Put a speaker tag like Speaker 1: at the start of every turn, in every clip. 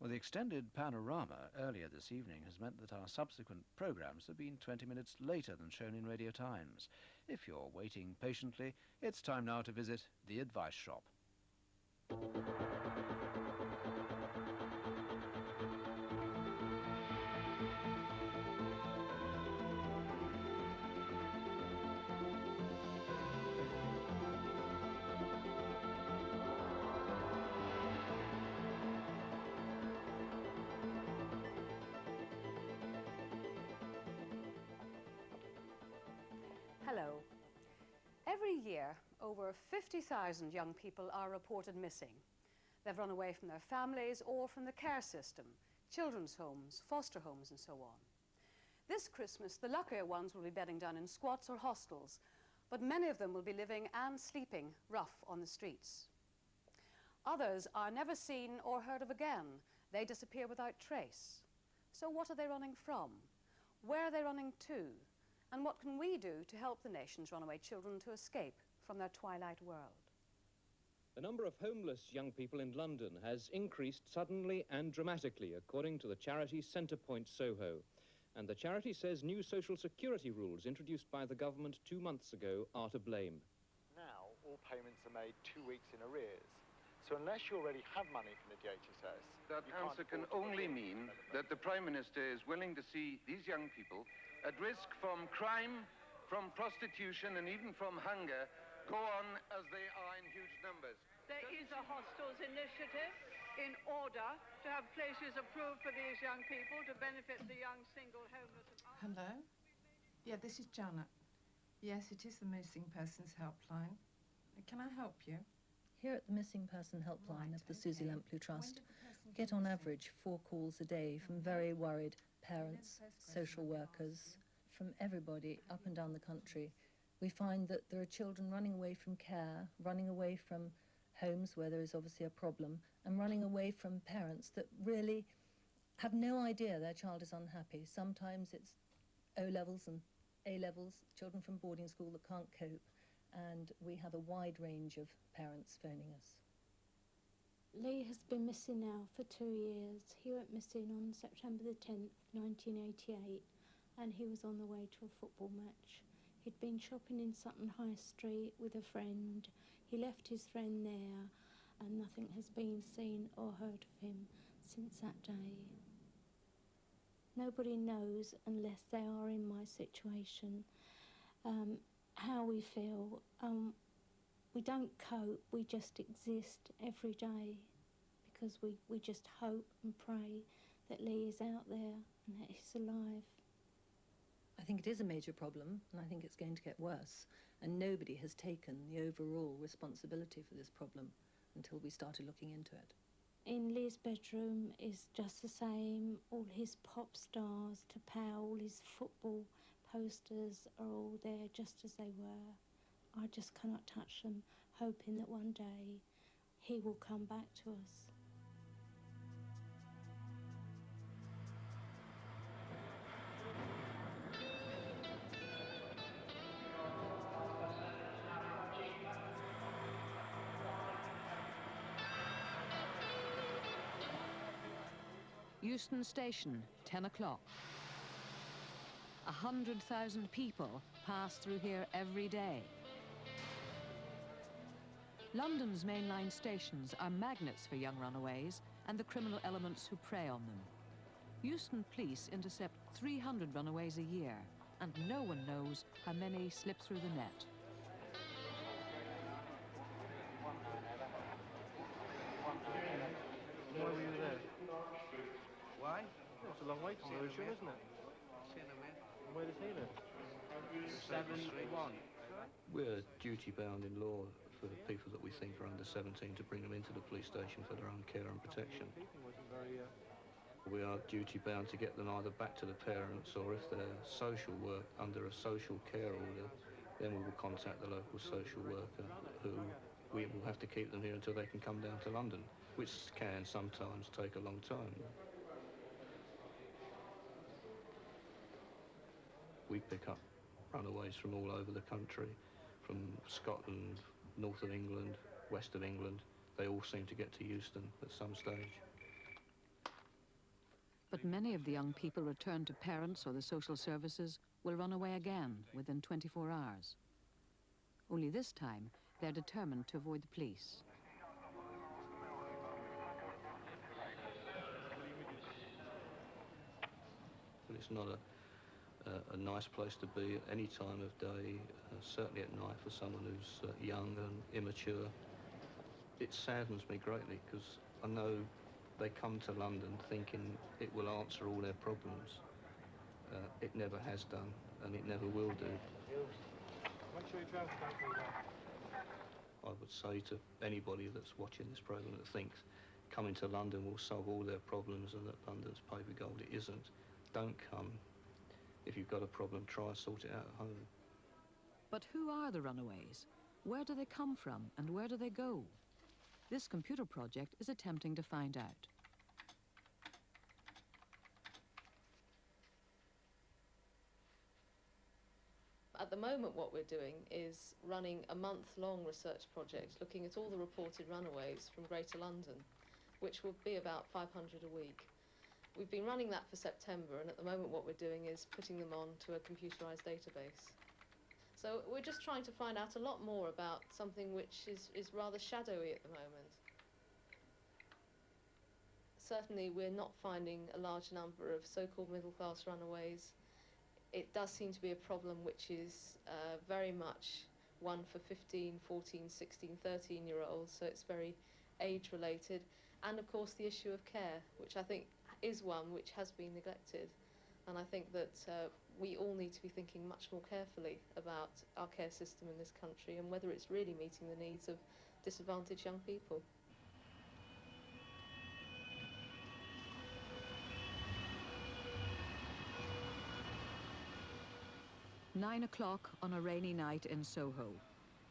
Speaker 1: Well, the extended panorama earlier this evening has meant that our subsequent programmes have been 20 minutes later than shown in Radio Times. If you're waiting patiently, it's time now to visit the Advice Shop.
Speaker 2: Hello. Every year, over 50,000 young people are reported missing. They've run away from their families or from the care system, children's homes, foster homes and so on. This Christmas, the luckier ones will be bedding down in squats or hostels, but many of them will be living and sleeping rough on the streets. Others are never seen or heard of again. They disappear without trace. So what are they running from? Where are they running to? And what can we do to help the nation's runaway children to escape from their twilight world?
Speaker 3: The number of homeless young people in London has increased suddenly and dramatically, according to the charity Centrepoint Soho. And the charity says new social security rules introduced by the government 2 months ago are to blame.
Speaker 4: Now, all payments are made 2 weeks in arrears. So unless you already have money from the DHSS...
Speaker 5: That answer can only mean that the Prime Minister is willing to see these young people at risk from crime, from prostitution and even from hunger go on as they are in huge numbers.
Speaker 6: There is a hostels initiative in order to have places approved for these young people to benefit the young single homeless and...
Speaker 7: Hello? Yeah, this is Janet. Yes, it is the Missing Persons Helpline. Can I help you?
Speaker 8: Here at the Missing Person Helpline of the Susie Lamplugh Trust, we get on average 4 calls a day from very worried parents, social workers, from everybody up and down the country. We find that there are children running away from care, running away from homes where there is obviously a problem, and running away from parents that really have no idea their child is unhappy. Sometimes it's O-levels and A-levels, children from boarding school that can't cope. And we have a wide range of parents phoning us.
Speaker 9: Lee has been missing now for 2 years. He went missing on September the 10th, 1988, and he was on the way to a football match. He'd been shopping in Sutton High Street with a friend. He left his friend there, and nothing has been seen or heard of him since that day. Nobody knows, unless they are in my situation, how we feel. We don't cope, we just exist every day because we just hope and pray that Lee is out there and that he's alive.
Speaker 8: I think it is a major problem, and I think it's going to get worse, and nobody has taken the overall responsibility for this problem until we started looking into it.
Speaker 9: In Lee's bedroom is just the same. All his pop stars to pal, all his football posters are all there just as they were. I just cannot touch them, hoping that one day he will come back to us.
Speaker 10: Euston Station, 10 o'clock. 100,000 people pass through here every day. London's mainline stations are magnets for young runaways and the criminal elements who prey on them. Euston police intercept 300 runaways a year, and no one knows how many slip through the net.
Speaker 11: Why were you there? Why? It's a long way to see Lucia, isn't it? Where does he live? 7-1.
Speaker 12: We're duty-bound in law for people that we think are under 17 to bring them into the police station for their own care and protection. We are duty-bound to get them either back to the parents, or if they're social work under a social care order, then we will contact the local social worker, who we will have to keep them here until they can come down to London, which can sometimes take a long time. We pick up runaways from all over the country, from Scotland, north of England, west of England. They all seem to get to Euston at some stage.
Speaker 10: But many of the young people returned to parents or the social services will run away again within 24 hours. Only this time, they're determined to avoid the police.
Speaker 12: But it's not a nice place to be at any time of day, certainly at night for someone who's young and immature. It saddens me greatly because I know they come to London thinking it will answer all their problems. It never has done, and it never will do.
Speaker 11: Make sure your trousers don't fall down.
Speaker 12: I would say to anybody that's watching this programme that thinks coming to London will solve all their problems and that London's paved with gold, it isn't. Don't come. If you've got a problem, try and sort it out at home.
Speaker 10: But who are the runaways? Where do they come from and where do they go? This computer project is attempting to find out.
Speaker 13: At the moment, what we're doing is running a month-long research project looking at all the reported runaways from Greater London, which will be about 500 a week. We've been running that for September, and at the moment what we're doing is putting them onto a computerised database. So we're just trying to find out a lot more about something which is rather shadowy at the moment. Certainly we're not finding a large number of so-called middle-class runaways. It does seem to be a problem which is very much one for 15, 14, 16, 13-year-olds, so it's very age-related. And of course the issue of care, which I think is one which has been neglected. And I think that we all need to be thinking much more carefully about our care system in this country and whether it's really meeting the needs of disadvantaged young people.
Speaker 10: "9 o'clock on a rainy night in Soho,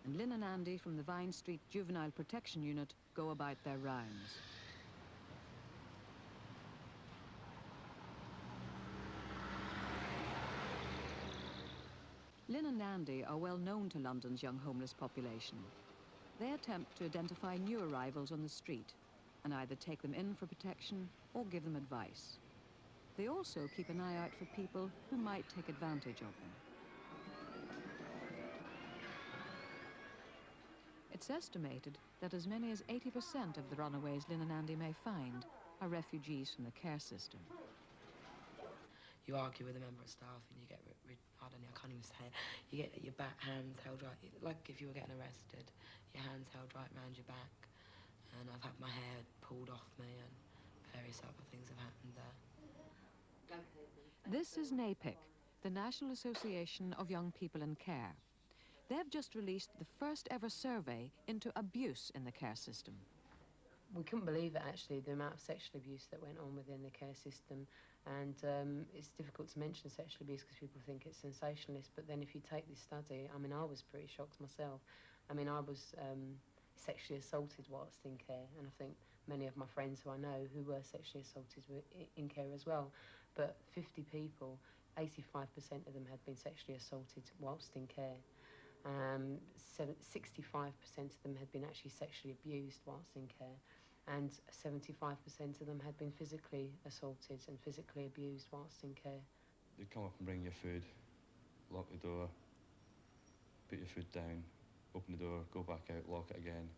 Speaker 10: and Lynn and Andy from the Vine Street Juvenile Protection Unit go about their rounds. Lynn and Andy are well known to London's young homeless population. They attempt to identify new arrivals on the street and either take them in for protection or give them advice. They also keep an eye out for people who might take advantage of them. It's estimated that as many as 80% of the runaways Lynn and Andy may find are refugees from the care system.
Speaker 14: You argue with a member of staff and you get, I don't know, I can't even say it. You get your hands held right, like if you were getting arrested, your hands held right round your back. And I've had my hair pulled off me and various other things have happened there.
Speaker 10: This is NAPIC, the National Association of Young People in Care. They've just released the first ever survey into abuse in the care system.
Speaker 15: We couldn't believe it, actually, the amount of sexual abuse that went on within the care system. And it's difficult to mention sexual abuse because people think it's sensationalist, but then if you take this study, I mean, I was pretty shocked myself. I mean, I was sexually assaulted whilst in care, and I think many of my friends who I know who were sexually assaulted were in care as well. But 50 people, 85% of them had been sexually assaulted whilst in care. 65% of them had been actually sexually abused whilst in care, and 75% of them had been physically assaulted and physically abused whilst in care.
Speaker 16: They'd come up and bring your food, lock the door, put your food down, open the door, go back out, lock it again,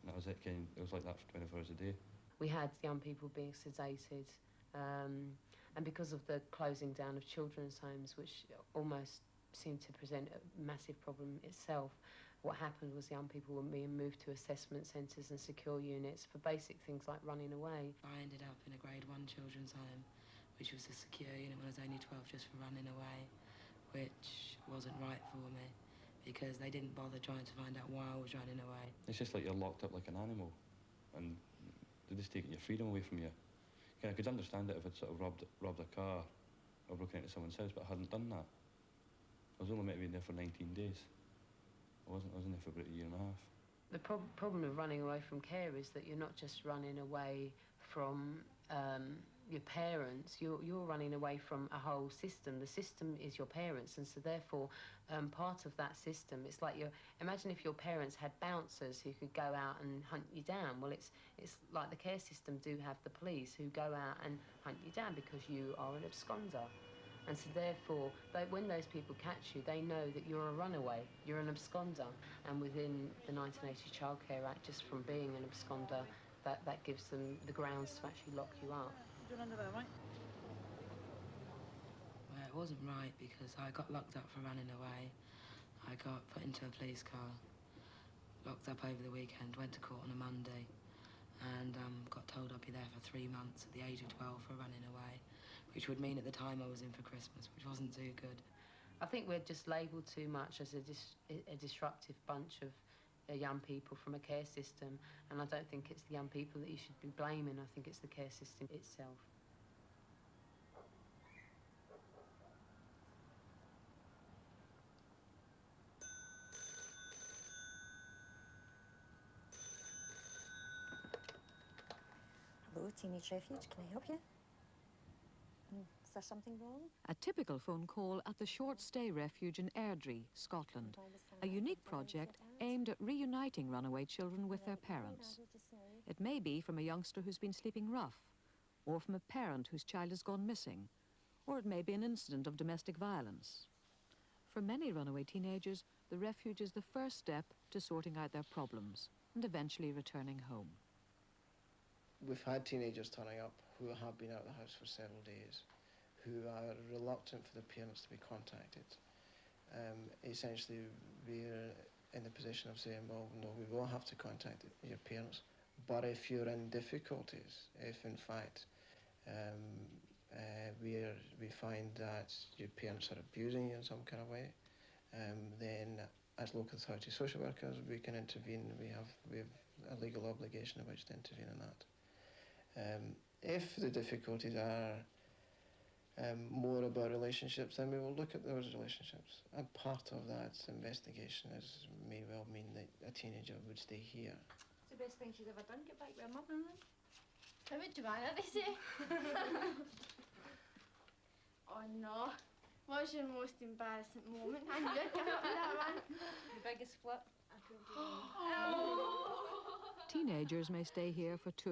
Speaker 16: and that was it. It was like that for 24 hours a day.
Speaker 15: We had young people being sedated, and because of the closing down of children's homes, which almost seemed to present a massive problem itself, what happened was young people were being moved to assessment centres and secure units for basic things like running away.
Speaker 14: I ended up in a grade 1 children's home, which was a secure unit when I was only 12, just for running away, which wasn't right for me because they didn't bother trying to find out why I was running away.
Speaker 16: It's just like you're locked up like an animal, and they're just taking your freedom away from you. I could understand it if I'd sort of robbed a car or broken into someone's house, but I hadn't done that. I was only meant to be in there for 19 days. I was in there for about a year and a half.
Speaker 15: The problem of running away from care is that you're not just running away from your parents, you're running away from a whole system. The system is your parents, and so therefore part of that system, it's like imagine if your parents had bouncers who could go out and hunt you down. Well, it's like the care system do have the police who go out and hunt you down because you are an absconder. And so therefore, when those people catch you, they know that you're a runaway, you're an absconder. And within the 1980 Child Care Act, just from being an absconder, that gives them the grounds to actually lock you up.
Speaker 14: Well, it wasn't right because I got locked up for running away. I got put into a police car, locked up over the weekend, went to court on a Monday, and got told I'd be there for 3 months at the age of 12 for running away, which would mean at the time I was in for Christmas, which wasn't too good.
Speaker 15: I think we're just labelled too much as a disruptive bunch of young people from a care system, and I don't think it's the young people that you should be blaming. I think it's the care system itself.
Speaker 17: Hello, Teenage Refuge, can I help you? Is there something wrong?
Speaker 10: A typical phone call at the Short Stay Refuge in Airdrie, Scotland. A unique project aimed at reuniting runaway children with their parents. It may be from a youngster who's been sleeping rough, or from a parent whose child has gone missing, or it may be an incident of domestic violence. For many runaway teenagers, the refuge is the first step to sorting out their problems and eventually returning home.
Speaker 11: We've had teenagers turning up who have been out of the house for several days, who are reluctant for their parents to be contacted. Essentially, we're in the position of saying, well, no, we will have to contact your parents, but if you're in difficulties, if in fact we find that your parents are abusing you in some kind of way, then as local authority social workers, we can intervene. We have a legal obligation of which to intervene in that. If the difficulties are more about relationships, then we will look at those relationships. And part of that investigation may well mean that a teenager would stay here.
Speaker 18: It's the best thing she's ever done, get back with her mum. How would Joanna, they say? Oh no. What's your most embarrassing moment? I knew I'd come up with that one. The biggest flip.
Speaker 10: Teenagers may stay here for 2